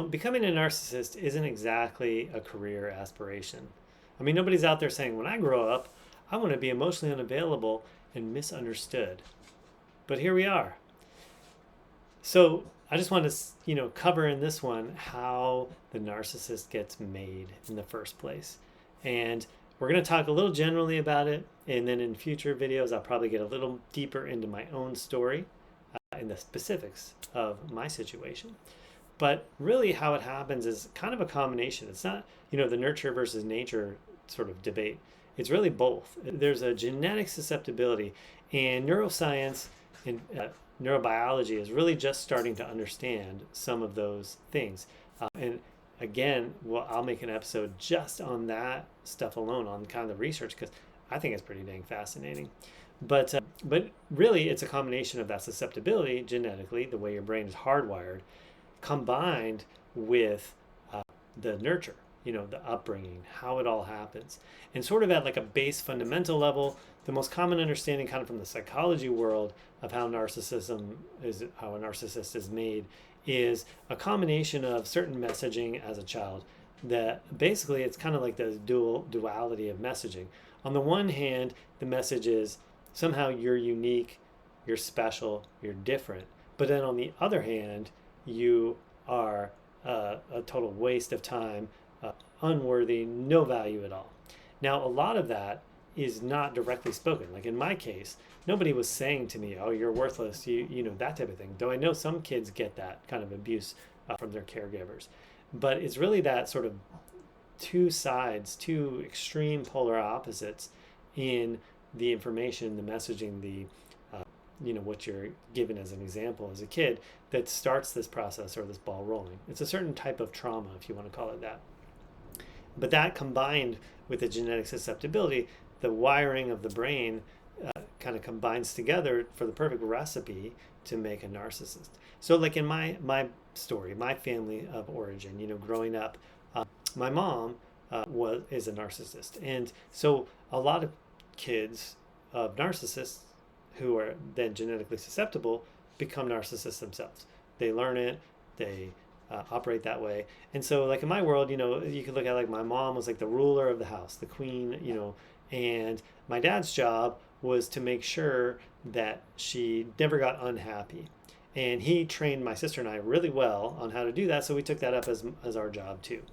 Becoming a narcissist isn't exactly a career aspiration. I mean, nobody's out there saying, when I grow up, I want to be emotionally unavailable and misunderstood. But here we are. So I just want to, cover in this one how the narcissist gets made in the first place. And we're going to talk a little generally about it. And then in future videos, I'll probably get a little deeper into my own story and the specifics of my situation. But really, how it happens is kind of a combination. It's not, the nurture versus nature sort of debate. It's really both. There's a genetic susceptibility, and neuroscience and neurobiology is really just starting to understand some of those things. And again, I'll make an episode just on that stuff alone, on kind of the research, because I think it's pretty dang fascinating. But really, it's a combination of that susceptibility genetically, the way your brain is hardwired, combined with the nurture, the upbringing, how it all happens. And sort of at like a base fundamental level, the most common understanding kind of from the psychology world of how a narcissist is made is a combination of certain messaging as a child that basically it's kind of like the duality of messaging. On the one hand, the message is somehow you're unique, you're special, you're different. But then on the other hand, you are a total waste of time, unworthy, no value at all. Now, a lot of that is not directly spoken. Like in my case, nobody was saying to me, "Oh, you're worthless," that type of thing. Though I know some kids get that kind of abuse from their caregivers, but it's really that sort of two sides, two extreme polar opposites in the information, the messaging, the what you're given as an example as a kid that starts this process or this ball rolling. It's a certain type of trauma, if you want to call it that. But that combined with the genetic susceptibility, the wiring of the brain kind of combines together for the perfect recipe to make a narcissist. So like in my story, my family of origin, growing up, my mom is a narcissist. And so a lot of kids of narcissists who are then genetically susceptible become narcissists themselves. They learn it, they operate that way. And so like in my world, you could look at like my mom was like the ruler of the house, the queen, and my dad's job was to make sure that she never got unhappy. And he trained my sister and I really well on how to do that, so we took that up as our job too.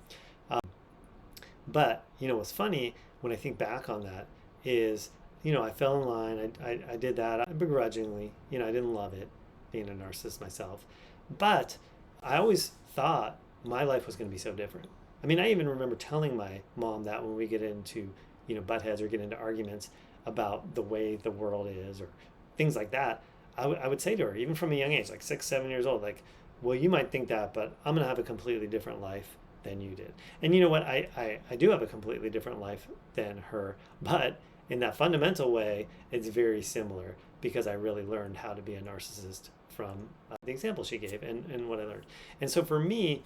But what's funny when I think back on that is, I fell in line. I did that begrudgingly. I didn't love it, being a narcissist myself. But I always thought my life was going to be so different. I mean, I even remember telling my mom that when we get into, butt heads or get into arguments about the way the world is or things like that, I would say to her, even from a young age, like 6, 7 years old, like, well, you might think that, but I'm going to have a completely different life than you did. And you know what? I do have a completely different life than her, but in that fundamental way, it's very similar because I really learned how to be a narcissist from the example she gave and what I learned. And so for me,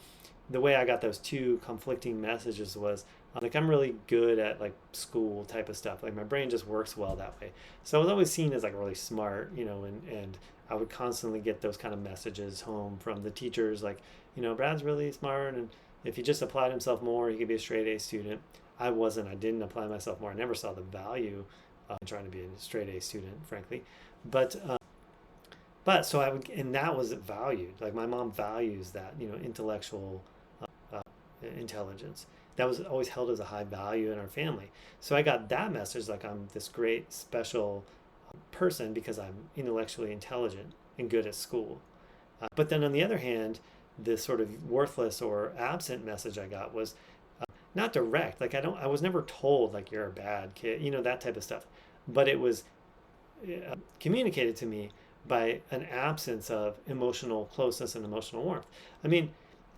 the way I got those two conflicting messages was like I'm really good at like school type of stuff. Like my brain just works well that way. So I was always seen as like really smart, and I would constantly get those kind of messages home from the teachers like, Brad's really smart, and if he just applied himself more, he could be a straight A student. I wasn't. I didn't apply myself more. I never saw the value in trying to be a straight A student, frankly. But so I would, and that was valued. Like my mom values that, intellectual intelligence. That was always held as a high value in our family. So I got that message, like I'm this great special person because I'm intellectually intelligent and good at school. But then on the other hand, this sort of worthless or absent message I got was not direct. Like I was never told like you're a bad kid, that type of stuff. But it was communicated to me by an absence of emotional closeness and emotional warmth. I mean,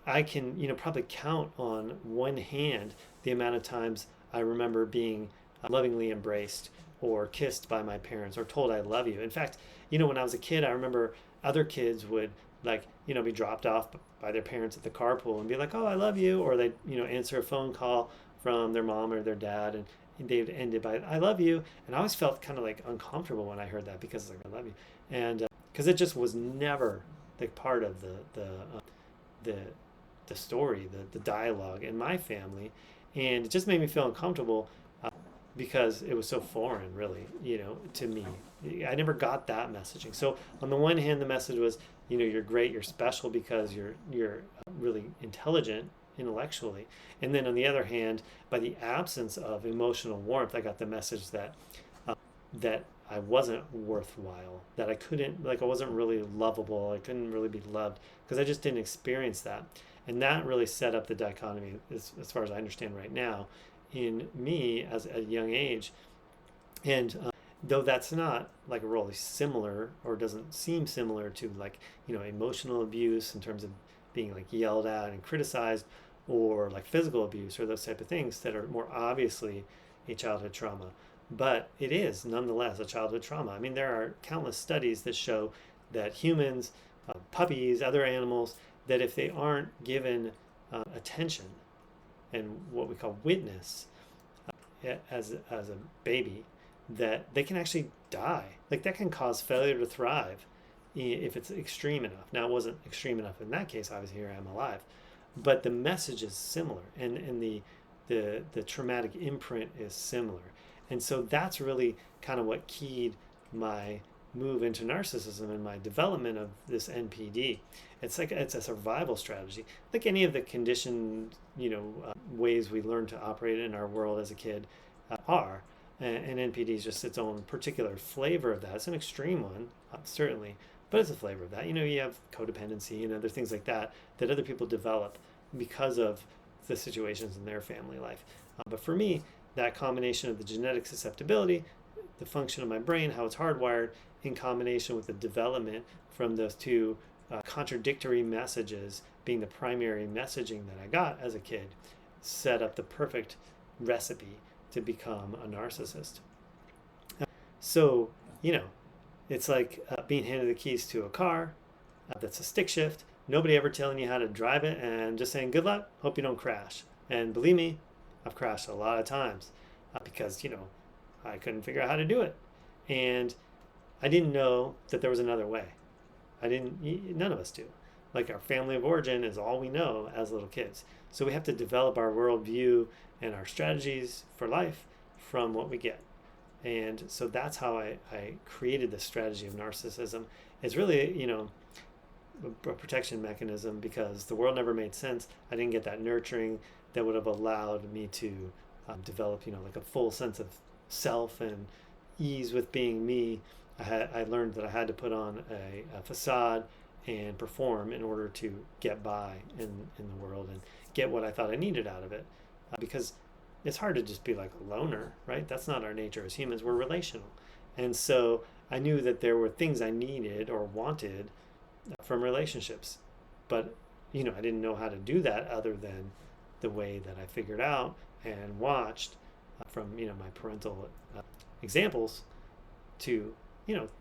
I can, probably count on one hand the amount of times I remember being lovingly embraced or kissed by my parents or told I love you. In fact, when I was a kid, I remember other kids would like, be dropped off by their parents at the carpool and be like, "Oh, I love you," or they'd, answer a phone call from their mom or their dad, and they'd end it by "I love you," and I always felt kind of like uncomfortable when I heard that because it's like "I love you," and because it just was never the part of the the story, the dialogue in my family, and it just made me feel uncomfortable because it was so foreign, really, to me. I never got that messaging. So on the one hand, the message was, you're great, you're special because you're really intelligent intellectually, and then on the other hand, by the absence of emotional warmth, I got the message that that I wasn't worthwhile, that I couldn't, like, I wasn't really lovable, I couldn't really be loved because I just didn't experience that. And that really set up the dichotomy, as far as I understand right now, in me as a young age. And though that's not like really similar, or doesn't seem similar to, like, emotional abuse in terms of being like yelled at and criticized, or like physical abuse or those type of things that are more obviously a childhood trauma, but it is nonetheless a childhood trauma. I mean, there are countless studies that show that humans, puppies, other animals, that if they aren't given attention and what we call witness as a baby, that they can actually die. Like, that can cause failure to thrive if it's extreme enough. Now, it wasn't extreme enough in that case. Obviously, here I am alive, but the message is similar, and the traumatic imprint is similar. And so that's really kind of what keyed my move into narcissism and my development of this NPD. It's like it's a survival strategy, like any of the conditioned, ways we learn to operate in our world as a kid are. And NPD is just its own particular flavor of that. It's an extreme one, certainly, but it's a flavor of that. You have codependency and other things like that other people develop because of the situations in their family life. But for me, that combination of the genetic susceptibility, the function of my brain, how it's hardwired, in combination with the development from those two contradictory messages being the primary messaging that I got as a kid, set up the perfect recipe to become a narcissist. So, it's like being handed the keys to a car that's a stick shift, nobody ever telling you how to drive it, and just saying, good luck, hope you don't crash. And believe me, I've crashed a lot of times because, I couldn't figure out how to do it. And I didn't know that there was another way. None of us do. Like, our family of origin is all we know as little kids. So we have to develop our worldview and our strategies for life from what we get. And so that's how I created the strategy of narcissism. It's really, a protection mechanism, because the world never made sense. I didn't get that nurturing that would have allowed me to develop, like a full sense of self and ease with being me. I learned that I had to put on a facade and perform in order to get by in the world and get what I thought I needed out of it. Because it's hard to just be like a loner, right? That's not our nature as humans. We're relational. And so I knew that there were things I needed or wanted from relationships. But, I didn't know how to do that other than the way that I figured out and watched from, my parental examples to,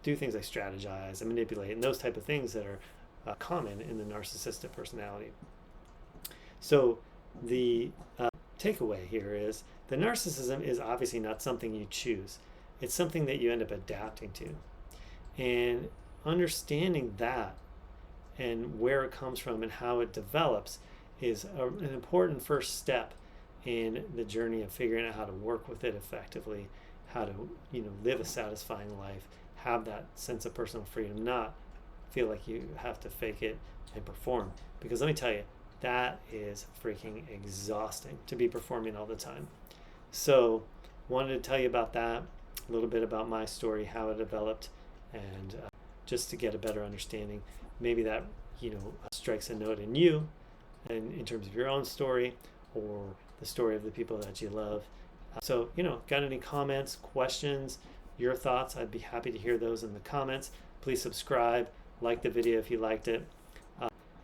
do things like strategize and manipulate and those type of things that are common in the narcissistic personality. So the takeaway here is the narcissism is obviously not something you choose. It's something that you end up adapting to. And understanding that and where it comes from and how it develops is an important first step in the journey of figuring out how to work with it effectively, how to live a satisfying life, have that sense of personal freedom, not feel like you have to fake it and perform. Because let me tell you, that is freaking exhausting to be performing all the time. So wanted to tell you about that, a little bit about my story, how it developed, and just to get a better understanding. Maybe that strikes a note in you, and in terms of your own story or the story of the people that you love. So got any comments, questions, your thoughts? I'd be happy to hear those in the comments. Please subscribe, like the video if you liked it,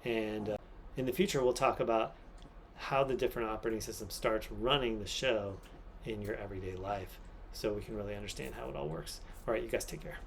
and in the future we'll talk about how the different operating system starts running the show in your everyday life, so we can really understand how it all works. All right, you guys take care.